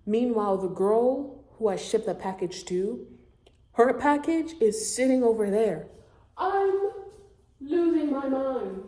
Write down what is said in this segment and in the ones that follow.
Meanwhile, the girl who I shipped the package to, her package is sitting over there. I'm losing my mind.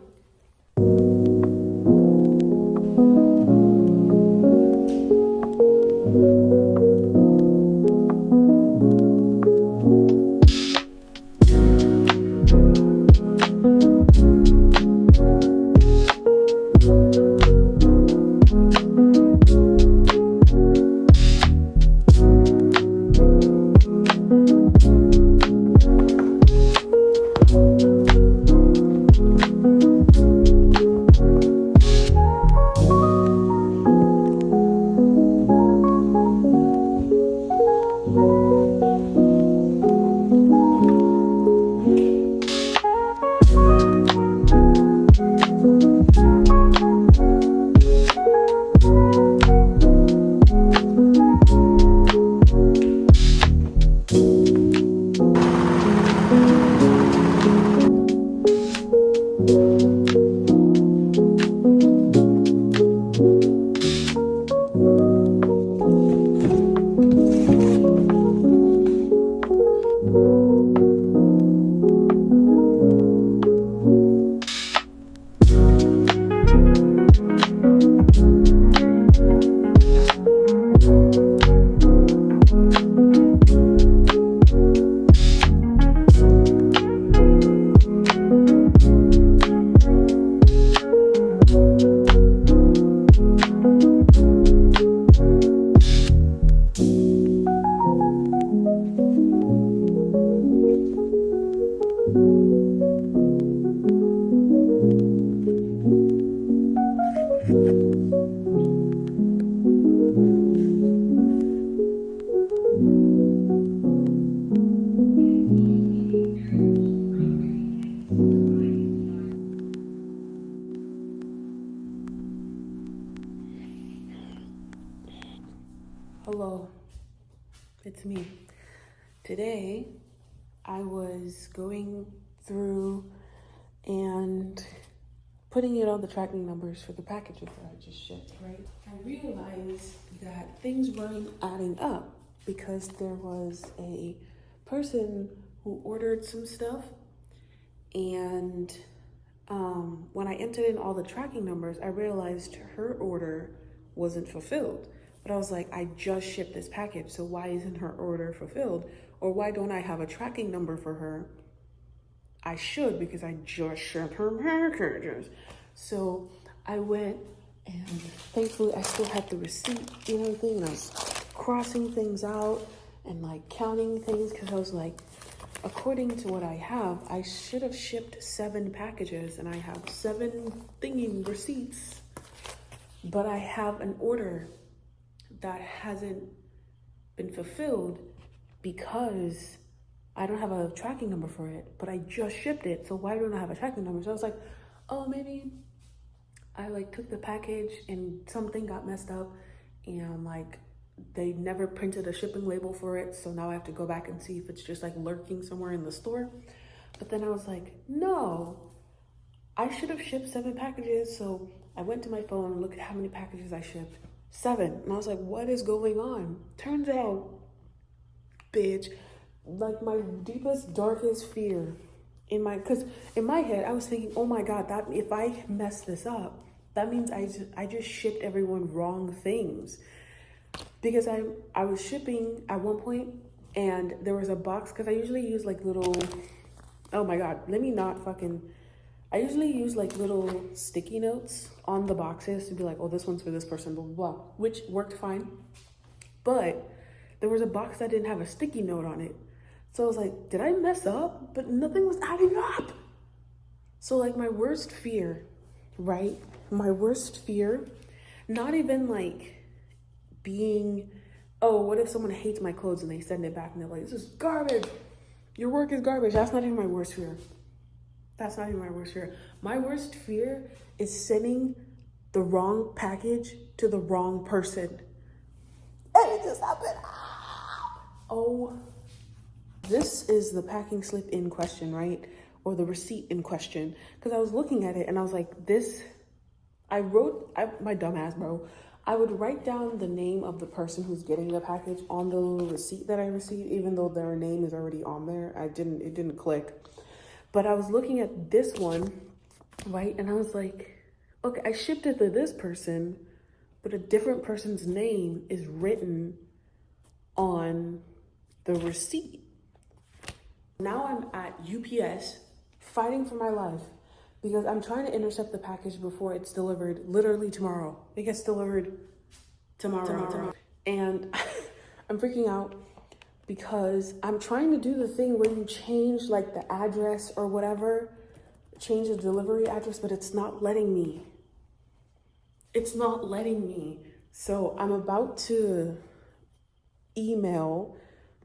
Hello, it's me. Today, I was going through and putting in all the tracking numbers for the packages that I just shipped, right? I realized that things weren't adding up because there was a person who ordered some stuff, and when I entered in all the tracking numbers, I realized her order wasn't fulfilled. But I was like, I just shipped this package, so why isn't her order fulfilled? Or why don't I have a tracking number for her? I should, because I just shipped her packages. So I went, and thankfully I still had the receipt and everything, and I was crossing things out and like counting things, because I was like, according to what I have, I should have shipped 7 packages, and I have 7 thingy receipts, but I have an order that hasn't been fulfilled because I don't have a tracking number for it, but I just shipped it, so why don't I have a tracking number? So I was like, oh, maybe I like took the package and something got messed up, and like they never printed a shipping label for it, so now I have to go back and see if it's just like lurking somewhere in the store. But then I was like, no, I should have shipped 7 packages. So I went to my phone and looked at how many packages I shipped. 7. And I was like, what is going on? Turns out, bitch, like my deepest, darkest fear because in my head, I was thinking, oh my God, that if I mess this up, that means I just shipped everyone wrong things. Because I was shipping at one point, and there was a box, because I usually use like little, oh my God, I usually use like little sticky notes on the boxes to be like, oh, this one's for this person, blah, blah, blah, which worked fine. But there was a box that didn't have a sticky note on it. So I was like, did I mess up? But nothing was adding up. So like my worst fear, right? My worst fear, not even like being, oh, what if someone hates my clothes and they send it back and they're like, this is garbage. Your work is garbage. That's not even my worst fear. That's not even my worst fear. My worst fear is sending the wrong package to the wrong person. And it just happened. Oh, this is the packing slip in question, right? Or the receipt in question. Because I was looking at it and I was like, my dumbass, bro. I would write down the name of the person who's getting the package on the little receipt that I received, even though their name is already on there. It didn't click. But I was looking at this one, right? And I was like, okay, I shipped it to this person, but a different person's name is written on the receipt. Now I'm at UPS fighting for my life because I'm trying to intercept the package before it's delivered literally tomorrow. It gets delivered tomorrow. And I'm freaking out because I'm trying to do the thing where you change like the address or whatever, change the delivery address, but it's not letting me. It's not letting me. So I'm about to email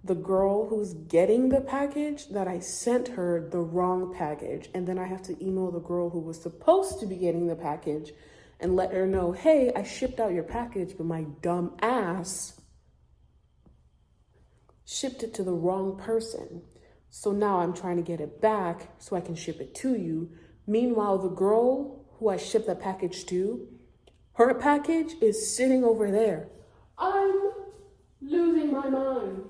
the girl who's getting the package that I sent her the wrong package. And then I have to email the girl who was supposed to be getting the package and let her know, hey, I shipped out your package, but my dumb ass shipped it to the wrong person. So now I'm trying to get it back so I can ship it to you. Meanwhile, the girl who I shipped the package to, her package is sitting over there. I'm losing my mind.